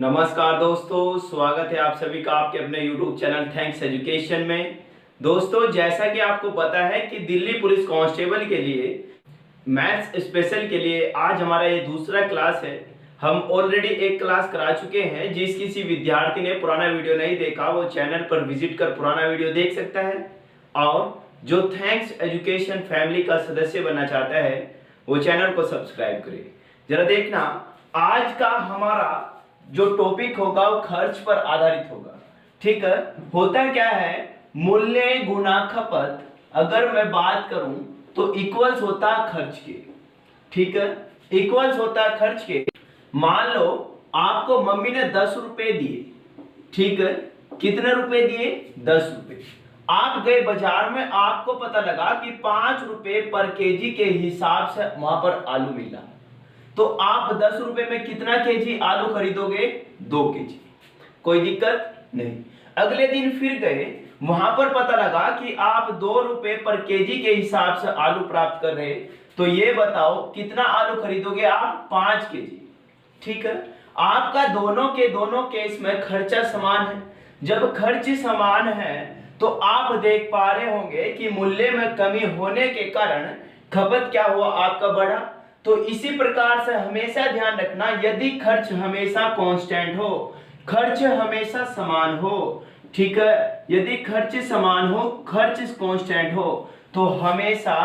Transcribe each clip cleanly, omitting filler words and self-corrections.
नमस्कार दोस्तों, स्वागत है आप सभी का आपके अपने YouTube चैनल थैंक्स एजुकेशन में। दोस्तों, जैसा कि आपको पता है कि दिल्ली पुलिस कांस्टेबल के लिए मैथ्स स्पेशल के लिए आज हमारा ये दूसरा क्लास है। हम ऑलरेडी एक क्लास करा चुके हैं। जिस किसी विद्यार्थी ने पुराना वीडियो नहीं देखा वो चैनल पर विजिट कर पुराना वीडियो देख सकता है, और जो थैंक्स एजुकेशन फैमिली का सदस्य बनना चाहता है वो चैनल को सब्सक्राइब करे। जरा देखना, आज का हमारा जो टॉपिक होगा वो खर्च पर आधारित होगा। ठीक है, होता क्या है, मूल्य गुना खपत अगर मैं बात करूं तो इक्वल्स होता खर्च के। ठीक है, इक्वल्स होता खर्च के। मान लो आपको मम्मी ने 10 रुपए दिए। ठीक है, कितने रुपए दिए? 10 रुपए। आप गए बाजार में, आपको पता लगा कि 5 रुपए पर केजी के हिसाब से वहां पर आलू मिला, तो आप 10 रुपए में कितना केजी आलू खरीदोगे? 2 केजी। कोई दिक्कत नहीं। अगले दिन फिर गए, वहां पर पता लगा कि आप 2 रुपए पर केजी के हिसाब से आलू प्राप्त कर रहे, तो ये बताओ कितना आलू खरीदोगे आप? 5 केजी। ठीक है, आपका दोनों के दोनों केस में खर्चा समान है। जब खर्च समान है तो आप देख पा रहे होंगे कि मूल्य में कमी होने के कारण खपत क्या हुआ? आपका बढ़ा। तो इसी प्रकार से हमेशा ध्यान रखना, यदि खर्च हमेशा कांस्टेंट हो, खर्च हमेशा समान हो, ठीक है, यदि खर्च समान हो, खर्च कांस्टेंट हो, तो हमेशा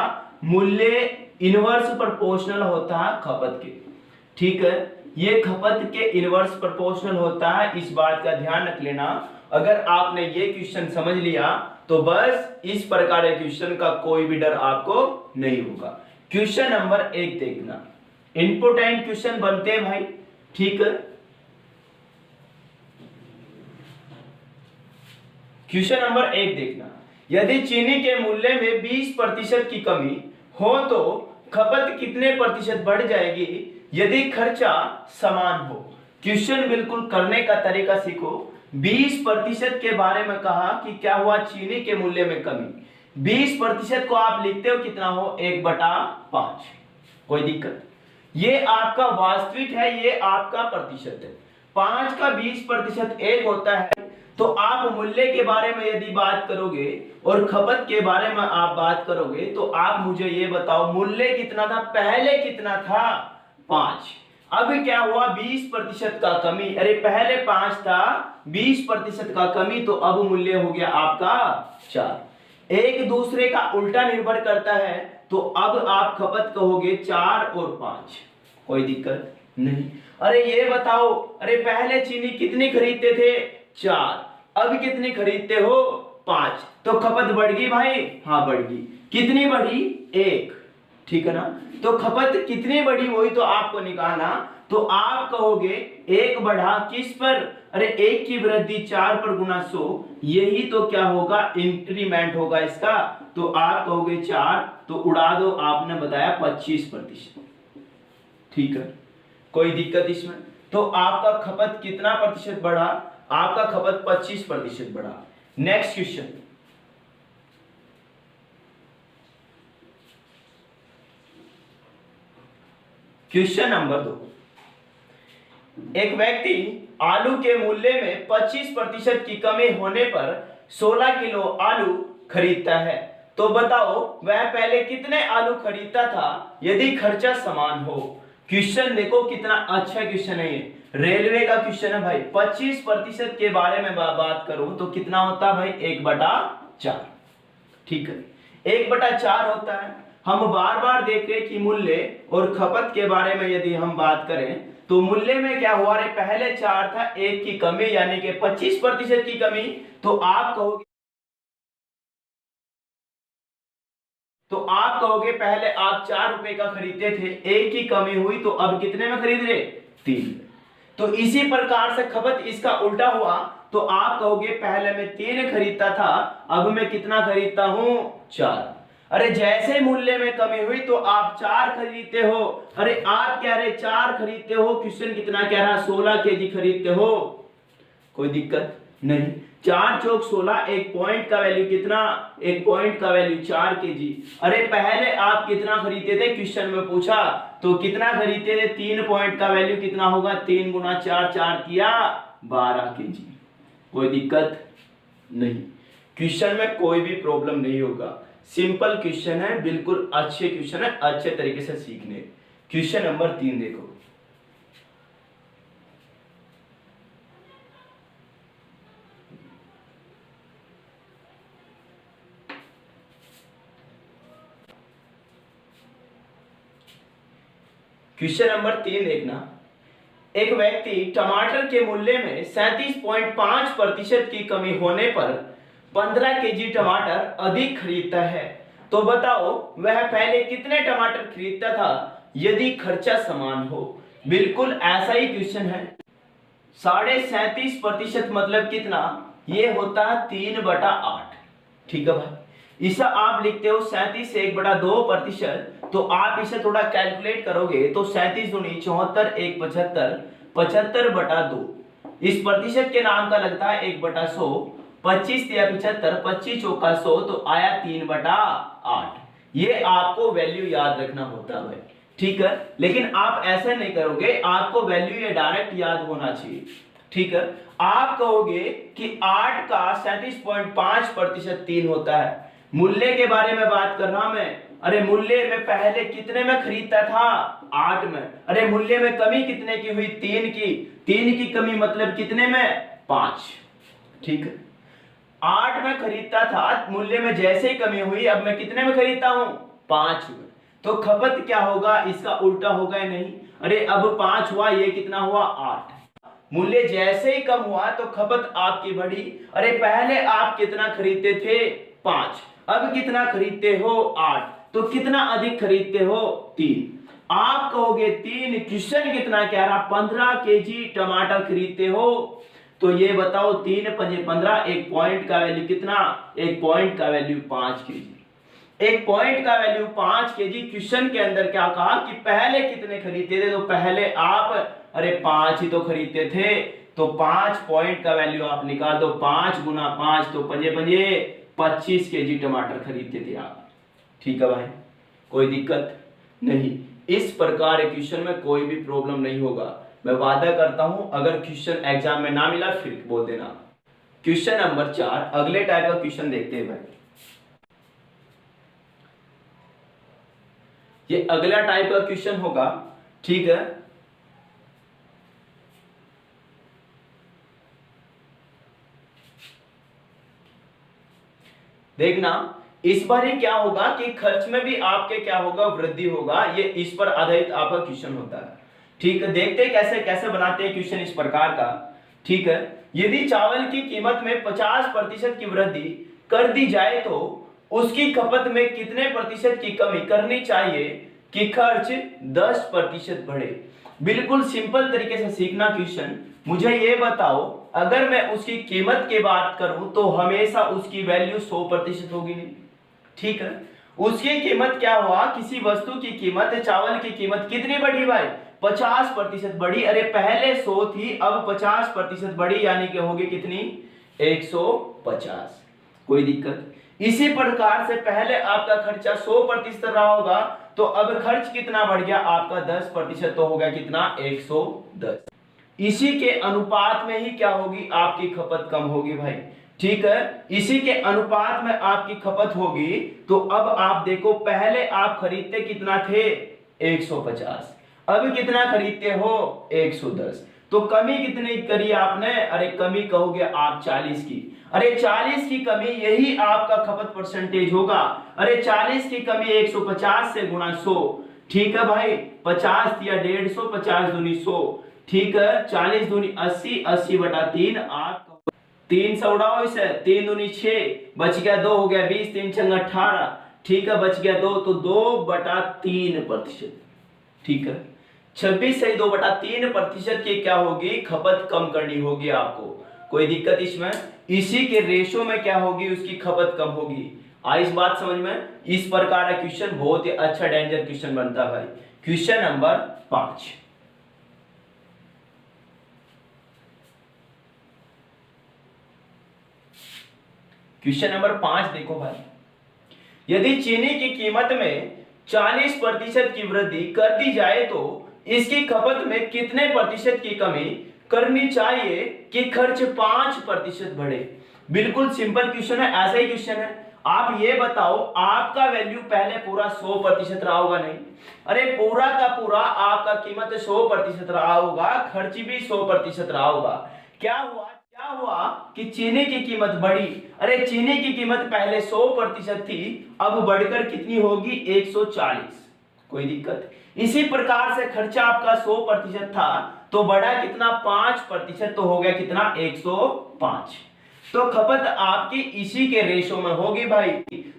मूल्य इनवर्स प्रोपोर्शनल होता है खपत के। ठीक है, ये खपत के इनवर्स प्रोपोर्शनल होता है, इस बात का ध्यान रख लेना। अगर आपने ये क्वेश्चन समझ लिया तो बस इस प्रकार के क्वेश्चन का कोई भी डर आपको नहीं होगा। क्वेश्चन नंबर 1 देखना, इंपोर्टेंट क्वेश्चन बनते हैं भाई। ठीक है, क्वेश्चन नंबर 1 देखना, यदि चीनी के मूल्य में 20% की कमी हो तो खपत कितने प्रतिशत बढ़ जाएगी यदि खर्चा समान हो? क्वेश्चन बिल्कुल करने का तरीका सीखो। 20% के बारे में कहा कि क्या हुआ? चीनी के मूल्य में कमी। 20% को आप लिखते हो कितना हो? 1/5। कोई दिक्कत? ये आपका वास्तविक है, ये आपका प्रतिशत है। 5 का 20% 1 होता है। तो आप मूल्य के बारे में यदि बात करोगे और खपत के बारे में आप बात करोगे तो आप मुझे ये बताओ, मूल्य कितना था? पहले कितना था? 5। अब क्या हुआ? 20% का कमी। अरे पहले 5 था, 20% का कमी, तो अब मूल्य हो गया आपका 4। एक दूसरे का उल्टा निर्भर करता है, तो अब आप खपत कहोगे 4 और 5। कोई दिक्कत नहीं। अरे ये बताओ, अरे पहले चीनी कितनी खरीदते थे? 4। अब कितनी खरीदते हो? 5। तो खपत बढ़ गई भाई? हाँ बढ़ गई। कितनी बढ़ी? 1। ठीक है ना? तो खपत कितनी बढ़ी वही तो आपको निकालना। तो आप कहोगे 1 बढ़ा किस पर? अरे 1 की वृद्धि 4 पर गुना 100, यही तो क्या होगा? इंक्रीमेंट होगा इसका। तो आप कहोगे 4, तो उड़ा दो, आपने बताया 25%। ठीक है, कोई दिक्कत इसमें? तो आपका खपत कितना प्रतिशत बढ़ा? आपका खपत 25% बढ़ा। नेक्स्ट क्वेश्चन, क्वेश्चन नंबर 2, एक व्यक्ति आलू के मूल्य में 25% की कमी होने पर 16 किलो आलू खरीदता है, तो बताओ वह पहले कितने आलू खरीदता था यदि खर्चा समान हो? क्वेश्चन देखो कितना अच्छा क्वेश्चन है, ये रेलवे का क्वेश्चन है भाई। 25% के बारे में बात करूं तो कितना होता है भाई? 1/4। ठीक है, 1/4 होता है। हम बार बार देख रहे कि मूल्य और खपत के बारे में यदि हम बात करें तो मूल्य में क्या हुआ? रे पहले 4 था, 1 की कमी यानी कि 25% की कमी। तो आप कहोगे पहले आप 4 रुपए का खरीदते थे, 1 की कमी हुई, तो अब कितने में खरीद रहे? 3। तो इसी प्रकार से खपत इसका उल्टा हुआ, तो आप कहोगे पहले मैं 3 खरीदता था, अब मैं कितना खरीदता हूं? 4। अरे जैसे मूल्य में कमी हुई तो आप 4 खरीदते हो। अरे आप कह रहे 4 खरीदते हो, क्वेश्चन कितना कह रहा? 16 केजी खरीदते हो। कोई दिक्कत नहीं। 4 चौक 16, एक पॉइंट का वैल्यू कितना, एक पॉइंट का वैल्यू 4 केजी। अरे पहले आप कितना खरीदते थे, क्वेश्चन में पूछा तो कितना खरीदते थे, 3 पॉइंट का वैल्यू कितना होगा, 3 गुना 4, 4 किया 12 केजी। कोई दिक्कत नहीं, क्वेश्चन में कोई भी प्रॉब्लम नहीं होगा, सिंपल क्वेश्चन है, बिल्कुल अच्छे क्वेश्चन है, अच्छे तरीके से सीखने। क्वेश्चन नंबर 3 देखो, क्वेश्चन नंबर 3 देखना। एक व्यक्ति टमाटर के मूल्य में 37.5% की कमी होने पर 15 केजी टमाटर अधिक खरीदता है, तो बताओ वह पहले कितने टमाटर खरीदता था यदि खर्चा समान हो। बिल्कुल ऐसा ही क्वेश्चन है। 37.5% मतलब कितना, ये होता है 3/8। ठीक है भाई, इसे आप लिखते हो 37 से 1/2%, तो आप इसे थोड़ा कैलकुलेट करोगे तो 37 दूनी 74, 1 75, 75/2। इस प्रतिशत के नाम का लगता है 1/100, 25 या 75, 25 चौका 100, तो आया 3/8। ये आपको वैल्यू याद रखना होता है भाई, ठीक है। लेकिन आप ऐसे नहीं करोगे, आपको वैल्यू ये डायरेक्ट याद होना चाहिए, ठीक है। आप कहोगे कि 8 का 37.5% 3 होता है। मूल्य के बारे में बात कर रहा मैं, अरे मूल्य में पहले कितने में खरीदता था, 8 में। अरे मूल्य में कमी कितने की हुई, 3 की। 3 की कमी मतलब कितने में, 5। ठीक है, 8 में खरीदता था, मूल्य में जैसे ही कमी हुई, अब मैं कितने में खरीदता हूं, 5 में। तो खपत क्या होगा, इसका उल्टा होगा या नहीं। अरे अब 5 हुआ, ये कितना हुआ, 8। मूल्य जैसे ही कम हुआ तो खपत आपकी बढ़ी। अरे पहले आप कितना खरीदते थे, 5, अब कितना खरीदते हो, 8, तो कितना अधिक खरीदते हो, 3। आप कहोगे 3, क्वेश्चन कितना कह रहा, 15 केजी टमाटर खरीदते हो, तो ये बताओ 3 पंजे 15, एक पॉइंट का वैल्यू कितना, एक पॉइंट का वैल्यू 5 केजी। एक पॉइंट का वैल्यू 5 केजी। क्वेश्चन के अंदर क्या कहा कि पहले कितने खरीदते थे, तो पहले आप अरे 5 ही तो खरीदते थे, तो 5 पॉइंट का वैल्यू आप निकाल दो, 5 गुना 5, तो पंजे पंजे 25 केजी टमाटर खरीदते थे आप। ठीक है भाई, कोई दिक्कत नहीं। इस प्रकार क्वेश्चन में कोई भी प्रॉब्लम नहीं होगा, मैं वादा करता हूं। अगर क्वेश्चन एग्जाम में ना मिला फिर बोल देना। क्वेश्चन नंबर 4, अगले टाइप का क्वेश्चन देखते हैं भाई। ये अगला टाइप का क्वेश्चन होगा, ठीक है। देखना, इस बार ही क्या होगा कि खर्च में भी आपके क्या होगा, वृद्धि होगा। ये इस पर आधारित आपका क्वेश्चन होता है, ठीक है। देखते हैं कैसे कैसे बनाते हैं क्वेश्चन इस प्रकार का, ठीक है। यदि चावल की कीमत में 50% की वृद्धि कर दी जाए तो उसकी खपत में कितने प्रतिशत की कमी करनी चाहिए कि खर्च 10% बढ़े। बिल्कुल सिंपल तरीके से सीखना क्वेश्चन। मुझे ये बताओ, अगर मैं उसकी कीमत की बात करूं तो हमेशा उसकी वैल्यू 100% होगी नहीं, ठीक है। उसकी कीमत क्या हुआ, किसी वस्तु की कीमत, चावल की कीमत कितनी बढ़ी भाई, 50% बढ़ी। अरे पहले 100 थी, अब 50% बढ़ी, यानी कि होगी कितनी, 150। कोई दिक्कत। इसी प्रकार से पहले आपका खर्चा 100% रहा होगा, तो अब खर्च कितना बढ़ गया आपका, 10%, तो हो गया कितना, 110। इसी के अनुपात में ही क्या होगी, आपकी खपत कम होगी भाई, ठीक है। इसी के अनुपात में आपकी खपत होगी। तो अब आप देखो, पहले आप खरीदते कितना थे, 150, अब कितना खरीदते हो, 110। तो कमी कितनी करी आपने, अरे कमी कहोगे आप 40 की। अरे 40 की कमी, यही आपका खपत परसेंटेज होगा। अरे 40 की कमी 150 से गुणा 100, ठीक है भाई। 50 या 150, 50 दूनी 100, ठीक है। 40 दूनी 80, 80/3, आप 3 से उड़ाओ इसे, 3 दूनी 6, बच गया 2, हो गया 20, 3 छंग 18, ठीक है। बच गया 2, तो 2/3%, ठीक है। 26 से 2/3% की क्या होगी, खपत कम करनी होगी आपको। कोई दिक्कत इसमें, इसी के रेशो में क्या होगी, उसकी खपत कम होगी। आई इस बात समझ में। इस प्रकार का क्वेश्चन बहुत ही अच्छा डेंजर क्वेश्चन बनता है भाई। क्वेश्चन नंबर 5, क्वेश्चन नंबर 5 देखो भाई, यदि चीनी की कीमत में 40% की वृद्धि कर दी जाए तो इसकी खपत में कितने प्रतिशत की कमी करनी चाहिए कि खर्च 5% बढ़े। बिल्कुल सिंपल क्वेश्चन है, ऐसा ही क्वेश्चन है। आप ये बताओ, आपका वैल्यू पहले पूरा 100% रहा होगा नहीं? अरे पूरा का पूरा आपका कीमत 100% रहा होगा, खर्च भी 100% रहा होगा। क्या हुआ कि चीनी की कीमत बढ़ी। अरे चीनी की कीमत पहले 100% थी, अब बढ़कर कितनी होगी 140। कोई दिक्कत? इसी प्रकार से खर्चा आपका 100% था तो बढ़ा कितना 5%, तो हो गया कितना 105। तो खपत आपकी इसी के रेशो में होगी भाई।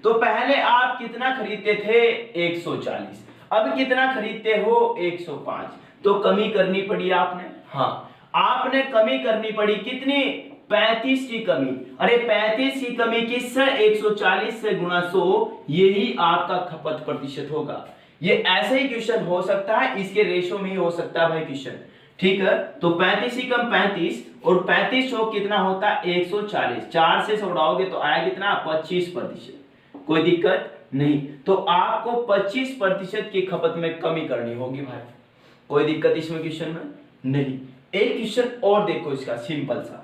तो पहले आप कितना खरीदते थे 140, अब कितना खरीदते हो 105, तो कमी करनी पड़ी आपने। हाँ, आपने कमी करनी पड़ी कितनी 35 की कमी। अरे 35 की कमी किससे 140 से गुणा 100, यही आपका खपत प्रतिशत होगा। ये ऐसे ही क्वेश्चन हो सकता है, इसके रेशो में ही हो सकता है भाई क्वेश्चन। ठीक है, तो 35 ही कम 35 और 35 चौक कितना होता है 140, 4 से उड़ाओगे तो आया कितना 25%। कोई दिक्कत नहीं, तो आपको 25% की खपत में कमी करनी होगी भाई। कोई दिक्कत इसमें क्वेश्चन में नहीं। एक क्वेश्चन और देखो इसका सिंपल सा,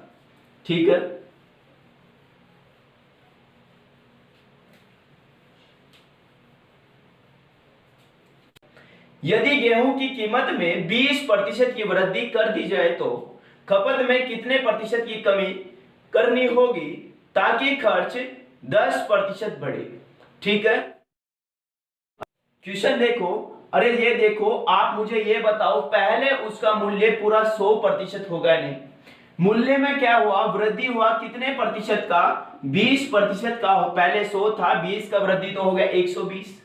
ठीक है। यदि गेहूं की कीमत में 20% की वृद्धि कर दी जाए तो खपत में कितने प्रतिशत की कमी करनी होगी ताकि खर्च 10% बढ़े। ठीक है, क्वेश्चन देखो। अरे ये देखो, आप मुझे ये बताओ, पहले उसका मूल्य पूरा 100% होगा नहीं, मूल्य में क्या हुआ वृद्धि हुआ कितने प्रतिशत का 20% का। पहले 100 था, 20 का वृद्धि तो हो गया 120।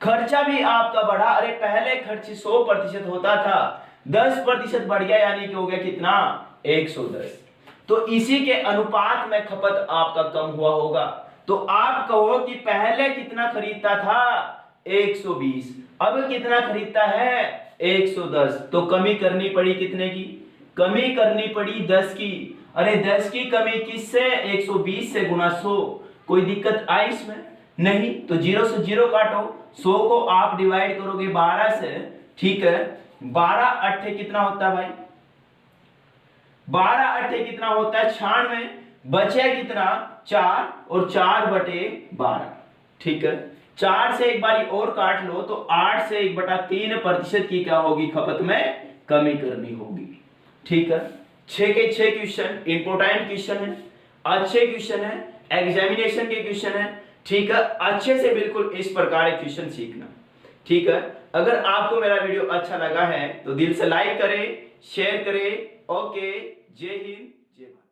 खर्चा भी आपका बढ़ा। अरे पहले खर्च 100% होता था, 10% बढ़ गया, यानी कि हो गया कितना 110। तो इसी के अनुपात में खपत आपका कम हुआ होगा। तो आप कहो कि पहले कितना खरीदता था 120, अब कितना खरीदता है 110, तो कमी करनी पड़ी कितने की, कमी करनी पड़ी 10 की। अरे 10 की कमी किससे 120 से गुणा 100। कोई दिक्कत आई इसमें नहीं? तो 0 से 0 काटो, 100 को आप डिवाइड करोगे 12 से। ठीक है, 12 अट्ठे कितना होता है भाई, 12 अट्ठे कितना होता है 96। बचे कितना 4 और 4/12। ठीक है, 4 से एक बारी और काट लो तो 8 से 1/3% की क्या होगी खपत में कमी करनी होगी। ठीक है, 6 के 6 क्वेश्चन इंपोर्टेंट क्वेश्चन है, अच्छे क्वेश्चन है, एग्जामिनेशन के क्वेश्चन है। ठीक है, अच्छे से बिल्कुल इस प्रकार के क्वेश्चन सीखना। ठीक है, अगर आपको मेरा वीडियो अच्छा लगा है तो दिल से लाइक करें, शेयर करें। ओके, जय हिंद, जय भारत।